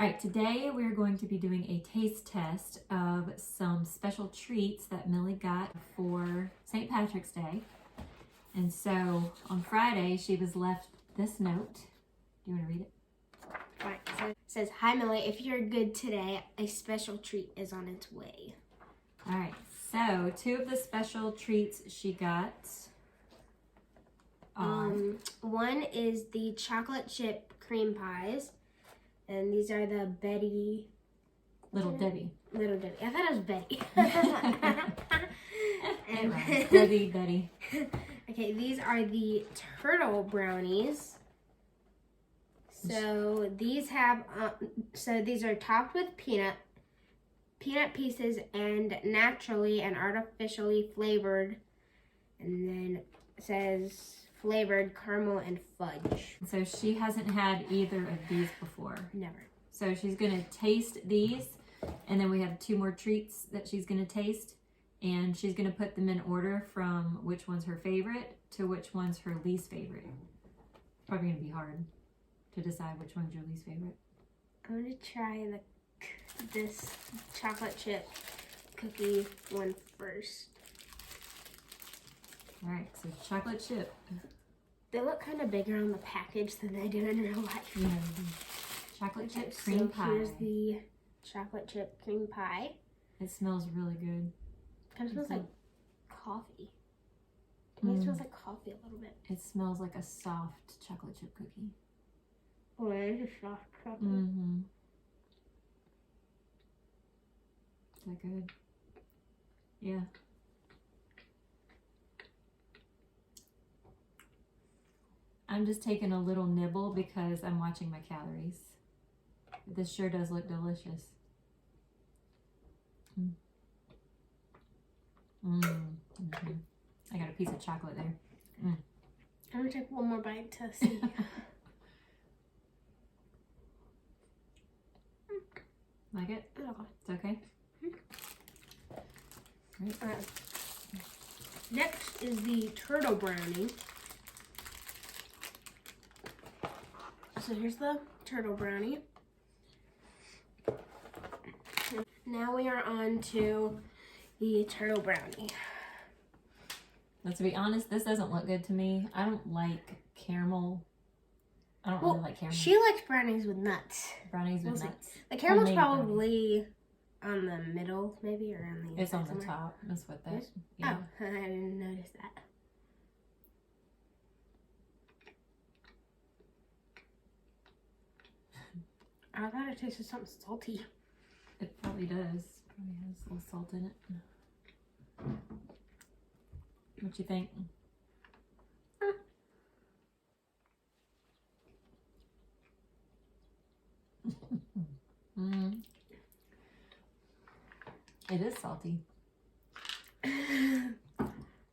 right, today we're going to be doing a taste test of some special treats that Millie got for St. Patrick's Day. And so on Friday, she was left this note. Do you want to read it? All right, so it says, "Hi Millie, if you're good today, a special treat is on its way." All right, so 2 of the special treats she got are... One is the chocolate chip cream pies. And these are the Little Debbie. Little Debbie. I thought it was Betty. Debbie, Betty. Okay, these are the turtle brownies. So these have, these are topped with peanut pieces and naturally and artificially flavored. And then it says flavored caramel and fudge. So she hasn't had either of these before. Never. So she's gonna taste these, and then we have 2 more treats that she's gonna taste, and she's gonna put them in order from which one's her favorite to which one's her least favorite. It's probably gonna be hard to decide which one's your least favorite. I'm gonna try this chocolate chip cookie one first. All right, so chocolate chip. They look kind of bigger on the package than they do in real life. Yeah, chocolate chip cream pie. Here's the chocolate chip cream pie. It smells really good. Kind of smells like coffee. To me, it smells like coffee a little bit. It smells like a soft chocolate chip cookie. Oh, it is a soft chocolate. Mm-hmm. Is that good? Yeah. I'm just taking a little nibble because I'm watching my calories. This sure does look delicious. I got a piece of chocolate there. I'm gonna take one more bite to see. Like it? It's okay? Right. Next is the turtle brownie. So here's the turtle brownie. Now we are on to the turtle brownie. Let's be honest, this doesn't look good to me. I don't like caramel. I don't really like caramel. She likes brownies with nuts. Brownies with nuts. The caramel's probably on the middle, maybe, or on the It's on the somewhere. top. That's what that is. Yeah. Oh, I didn't notice that. I thought it tasted something salty. It probably does. Probably has a little salt in it. What you think? It is salty.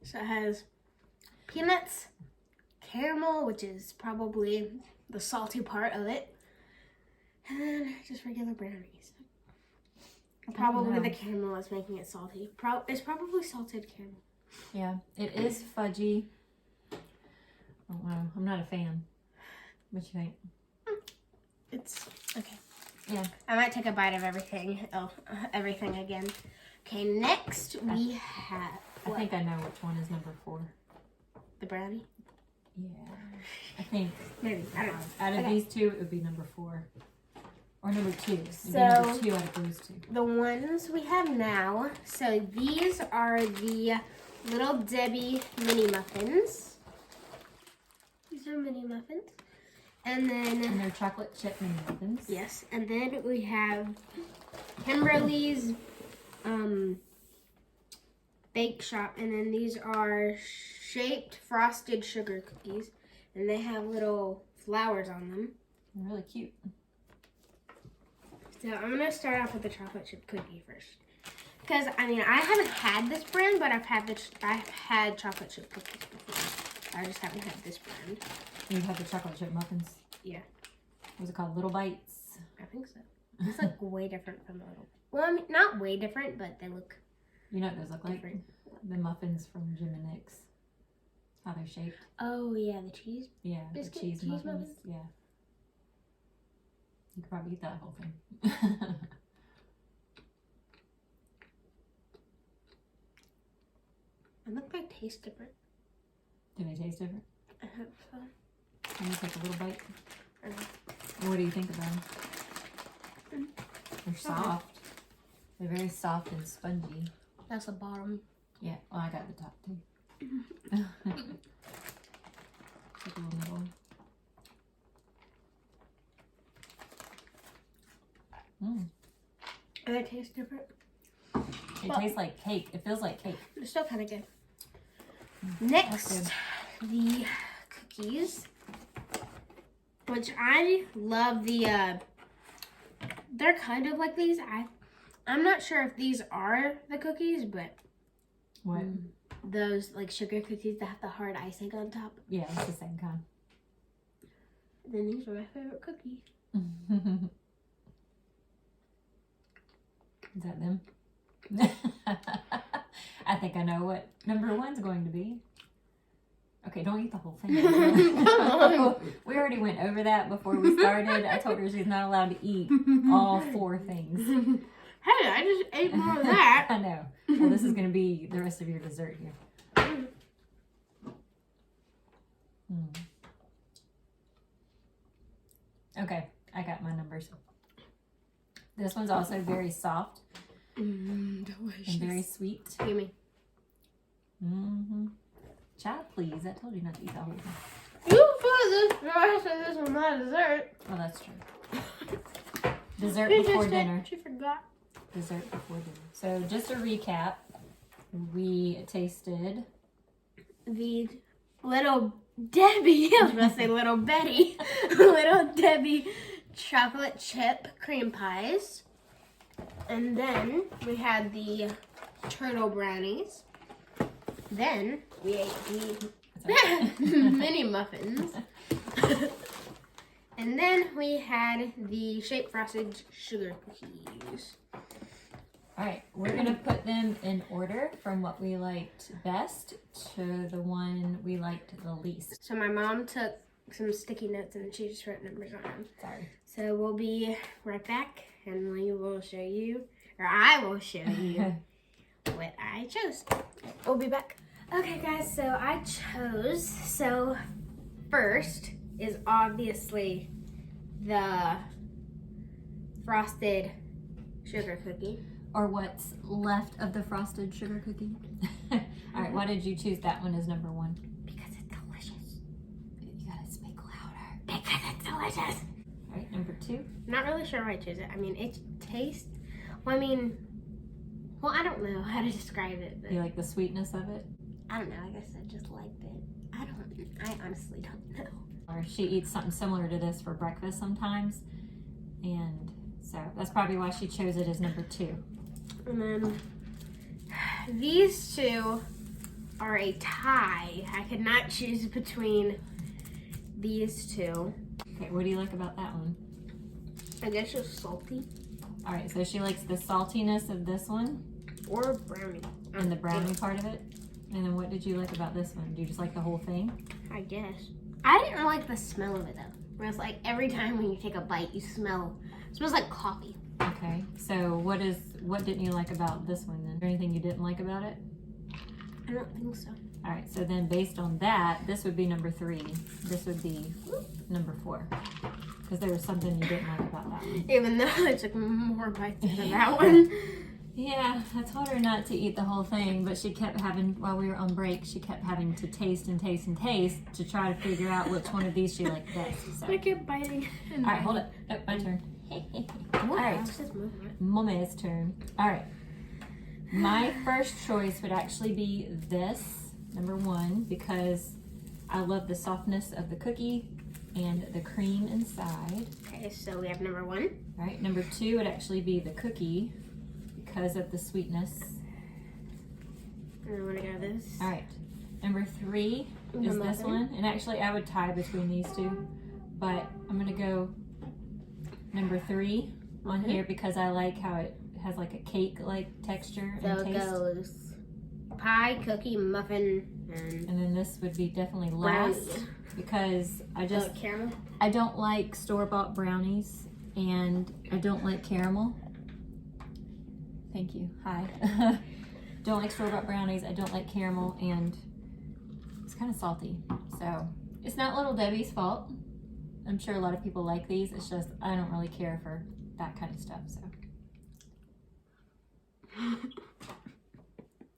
So it has peanuts, caramel, which is probably the salty part of it, and then just regular brownies. Probably the caramel is making it salty. It's probably salted caramel. Yeah, it is fudgy. Oh, wow. I'm not a fan. What you think? It's okay. Yeah. I might take a bite of everything. Oh, everything again. Okay, next we have... I think I know which one is number 4. The brownie? Yeah. I think... Maybe. I don't know. Out of these 2, it would be number 4. Or number 2. It'd be So, number 2 out of those 2. The ones we have now. So these are the little Debbie Mini Muffins. These are mini muffins. And they're chocolate chip mini muffins. Yes. And then we have Kimberly's Bakeshop. And then these are shaped frosted sugar cookies. And they have little flowers on them. They're really cute. So I'm going to start off with the chocolate chip cookie first. Because, I mean, I haven't had this brand, but I've had chocolate chip cookies before. I just haven't had this brand. You have the chocolate chip muffins? Yeah. What's it called? Little Bites? I think so. It's like way different from the little. Well, I mean, not way different, but they look. You know what those look like? Different. The muffins from Jim and Nick's. How they're shaped. Oh yeah, the cheese. Yeah, Biscuit the cheese muffins. Yeah. You could probably eat that whole thing. I think they taste different. Do they taste different? I hope so. Can you take a little bite? Okay. What do you think about them? They're soft. They're very soft and spongy. That's the bottom. Yeah, well, I got the top too. Take a little nibble. Mm. And they taste different. It tastes like cake. It feels like cake. They're still kind of good. That's Next, good. the cookies, which I love. They're kind of like these. I'm not sure if these are the cookies, but What? those like sugar cookies that have the hard icing on top. Yeah, it's the same kind. Then these are my favorite cookies. Is that them? I think I know what number one's going to be. Okay, don't eat the whole thing. We already went over that before we started. I told her she's not allowed to eat all 4 things. Hey, I just ate more of that. I know. Well, this is going to be the rest of your dessert here. Okay, I got my numbers. This one's also very soft Delicious. and very sweet. Give me. Child, please. I told you not to eat the whole thing. You put this rest of this on my dessert. Well, that's true. Dessert before dinner. She forgot. Dessert before dinner. So just a recap. We tasted The little Debbie, I was going to say little Betty, little Debbie chocolate chip cream pies. And then we had the turtle brownies. Then we ate the mini muffins. And then we had the shaped frosted sugar cookies. All right, we're gonna put them in order from what we liked best to the one we liked the least. So my mom took some sticky notes and she just wrote numbers on them. Sorry. So we'll be right back and we will show you, or I will show you what I chose. We'll be back. Okay guys, so I chose, so first is obviously the frosted sugar cookie. Or what's left of the frosted sugar cookie. All right, why did you choose that one as number 1? Because it's delicious. You gotta speak louder. Because it's delicious. All right, number 2. Not really sure why I chose it. I mean, it tastes, well, I don't know how to describe it. But You like the sweetness of it? I don't know. I guess I just liked it. I honestly don't know. Or she eats something similar to this for breakfast sometimes. And so that's probably why she chose it as number 2. And then these two are a tie. I could not choose between these two. Okay, what do you like about that one? I guess it's salty All right, so she likes the saltiness of this one or brownie. and the brownie part of it. And then what did you like about this one? Do you just like the whole thing? I guess. I didn't like the smell of it though. Where it's like every time when you take a bite, you smell. It smells like coffee. Okay, so what didn't you like about this one then? Is there anything you didn't like about it? I don't think so. All right, so then based on that, this would be number 3. This would be number 4. Because there was something you didn't like about that one. Even though I took more bites than that one. Yeah, I told her not to eat the whole thing, but she kept having, while we were on break, she kept having to taste and taste and taste to try to figure out which one of these she liked best. So. I kept biting. All right, hold it. Oh, my turn. All right, Mommy's turn. All right. My first choice would actually be this, number 1, because I love the softness of the cookie and the cream inside. Okay, so we have number 1. All right, number 2 would actually be the cookie because of the sweetness. And I want to go this. All right, number 3 is this one. And actually, I would tie between these two, but I'm going to go number 3 on here because I like how it has like a cake-like texture and So it taste. goes pie, cookie, muffin, and And then this would be definitely brownie. last because I just Caramel. I don't like store-bought brownies and I don't like caramel. Thank you. Hi. Don't like store-bought brownies. I don't like caramel, and it's kind of salty. So it's not Little Debbie's fault. I'm sure a lot of people like these. It's just I don't really care for that kind of stuff. So,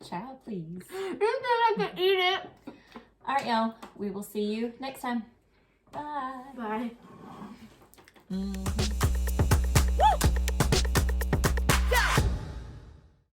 child, please. You said I could eat it. All right, y'all. We will see you next time. Bye. Bye.